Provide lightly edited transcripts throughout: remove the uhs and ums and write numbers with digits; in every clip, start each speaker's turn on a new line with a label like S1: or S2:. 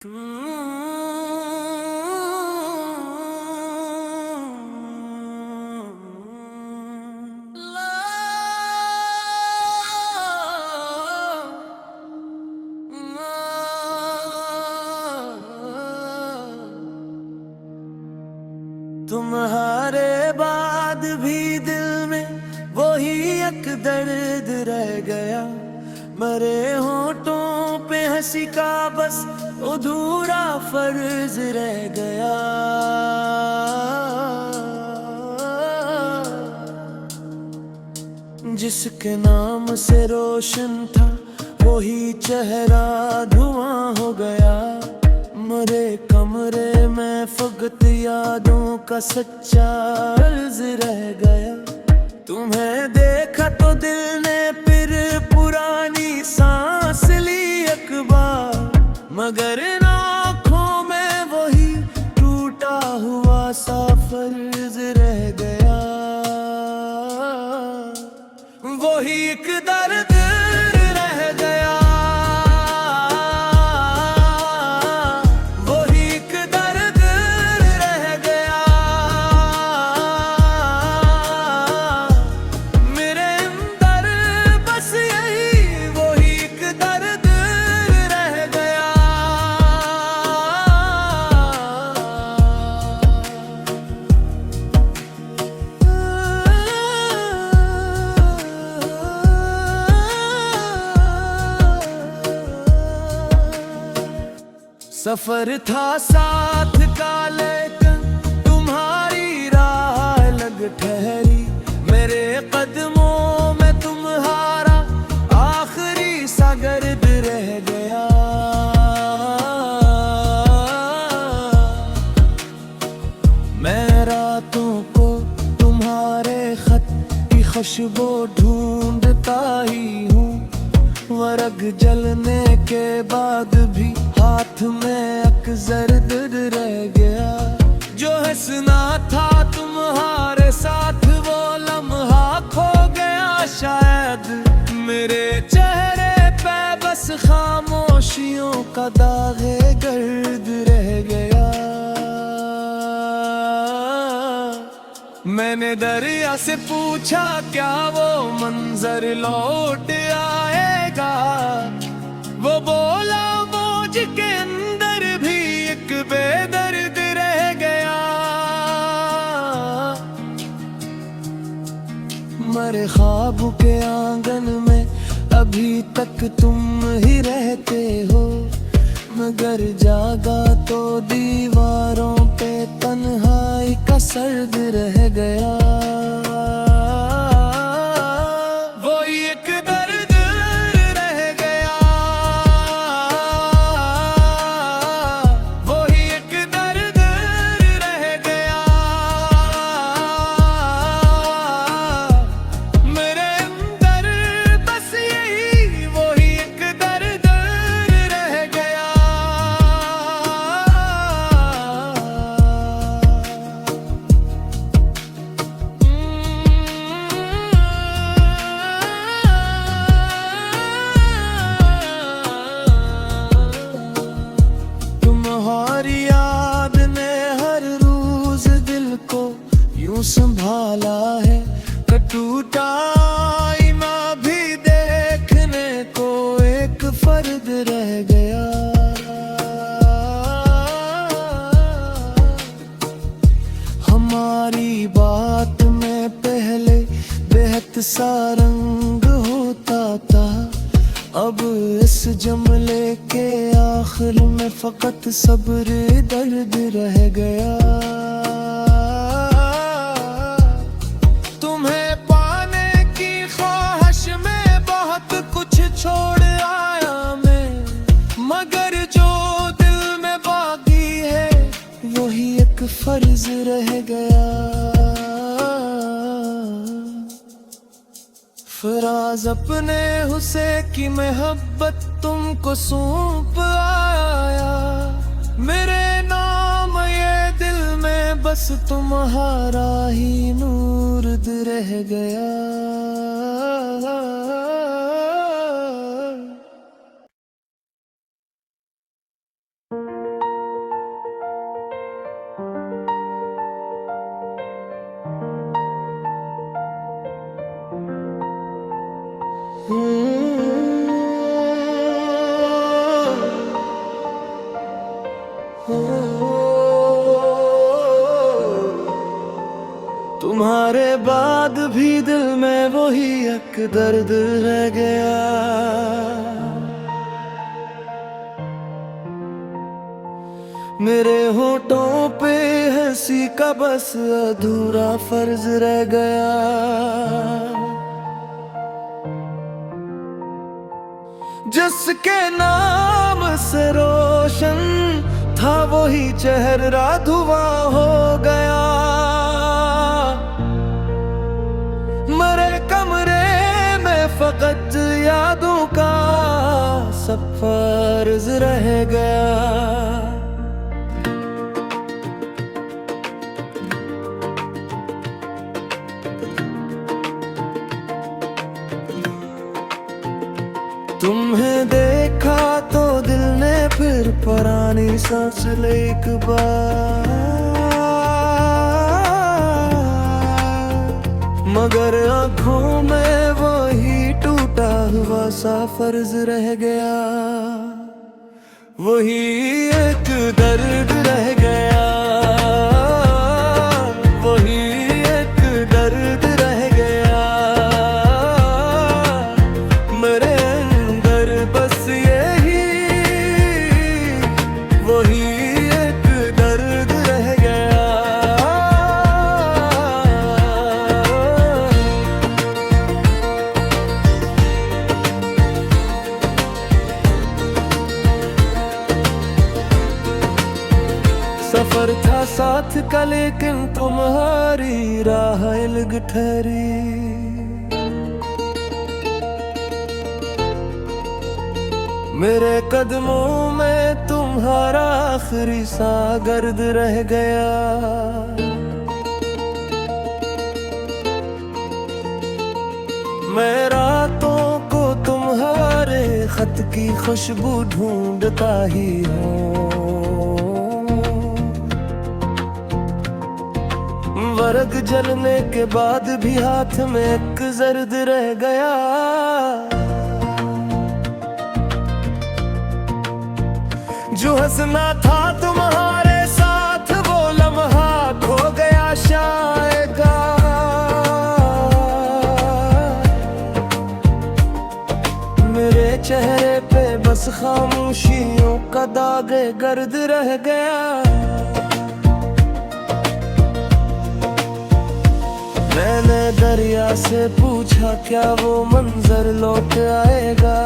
S1: तुम्हारे बाद भी दिल में वही एक दर्द रह गया। मरे होठों पे हंसी का बस अधूरा फर्ज रह गया। जिसके नाम से रोशन था वही चेहरा धुआं हो गया। मरे कमरे में फकत यादों का सच्चा अर्ज रह गया। तुम्हें देखा तो दिल ने फिर पुरानी सांस ली एक बार, मगर आँखों में वही टूटा हुआ सा फर्ज रह गया। वही एक दर्द रह गया। सफर था साथ का लेकिन तुम्हारी राह लग ठहरी। मेरे कदमों में तुम्हारा आखिरी सा गर्द रह गया। मैं रातों को तुम्हारे खत की खुशबू ढूंढता ही हूँ। वर्ग जलने के बाद भी हाथ में अक्सर दर्द रह गया। जो हंसना था तुम्हारे साथ वो लम्हा खो गया शायद। मेरे चेहरे पे बस खामोशियों का दागे गर्द रह गया। मैंने दरिया से पूछा क्या वो मंजर लौट आएगा। वो बोला मौज के अंदर भी एक बेदर्द रह गया। मरे ख्वाब के आंगन में अभी तक तुम ही रहते हो, मगर जागा तो दीवारों पे तन्हाई का सर्द रह गया। संभाला है टूटा आईना भी देखने को एक फर्द रह गया। हमारी बात में पहले बेहद सा रंग होता था, अब इस जुमले के आखिर में फकत सब्र दर्द रह गया। छोड़ आया मैं, मगर जो दिल में बाकी है वही एक फर्ज रह गया। फराज अपने हुस्से की मोहब्बत तुमको सौंप आया। मेरे नाम ये दिल में बस तुम्हारा ही नूर रह गया। तुम्हारे बाद भी दिल में वही एक दर्द रह गया। मेरे होठों पे हंसी का बस अधूरा फर्ज रह गया। जिसके नाम से रोशन था वही चेहरा धुआं हो गया। मरे कमरे में फकत यादों का सब फर्ज रह गया। तुम्हें देखा तो दिल ने फिर पुरानी सांस ले एक बार, मगर आँखों में वही टूटा हुआ सा फर्ज रह गया। वही एक दर्द रह गया, वही एक दर्द रह गया। मेरे अंदर बस यही वही एक दर्द रह गया। सफर था साथ का लेकिन तुम्हारी राह अलग ठहरी। मेरे कदमों में तुम्हारा आखिरी सा गर्द रह गया। मैं रातों को तुम्हारे खत की खुशबू ढूंढता ही हूँ। वर्ग जलने के बाद भी हाथ में एक जर्द रह गया। जो हंसना था तुम्हारे साथ वो लम्हा खो गया शायद। मेरे चेहरे पे बस खामोशियों का दाग गर्द रह गया। मैंने दरिया से पूछा क्या वो मंजर लौट आएगा।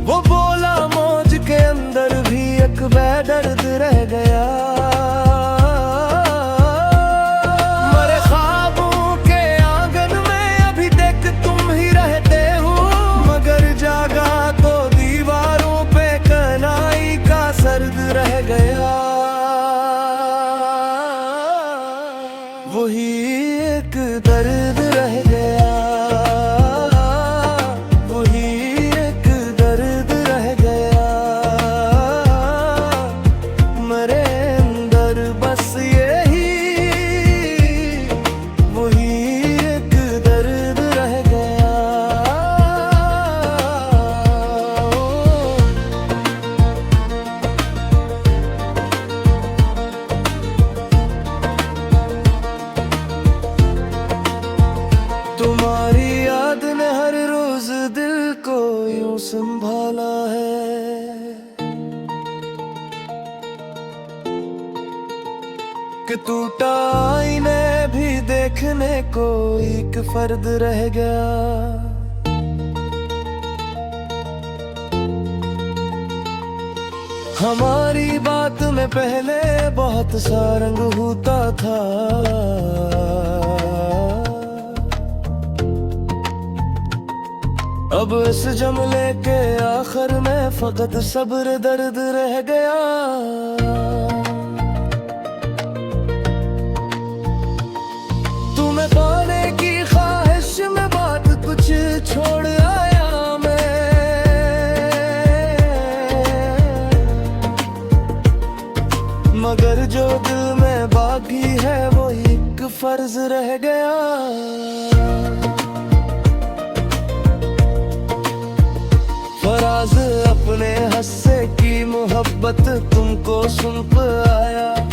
S1: वो बोला मौज के अंदर भी एक बेदर्द रह गया। मरे ख्वाबों के आंगन में अभी तक तुम ही रहते हो, मगर जागा तो दीवारों पे कनाई का सर्द रह गया। वही एक दर्द रह गया, वही एक दर्द रह गया। मेरे अंदर बस यही वही एक दर्द रह गया। तुम्हारी याद ने हर रोज दिल को यूं संभाला है कि टूटा आईने भी देखने को एक फर्द रह गया। हमारी बात में पहले बहुत सा रंग होता था। अब इस जमले के आखिर में फकत सब्र दर्द रह गया। तुम्हें पाने की ख्वाहिश में बात कुछ छोड़ आया मैं। मगर जो दिल में बाकी है वो एक फर्ज रह गया। फराज अपने हस्से की मोहब्बत तुमको सुन आया।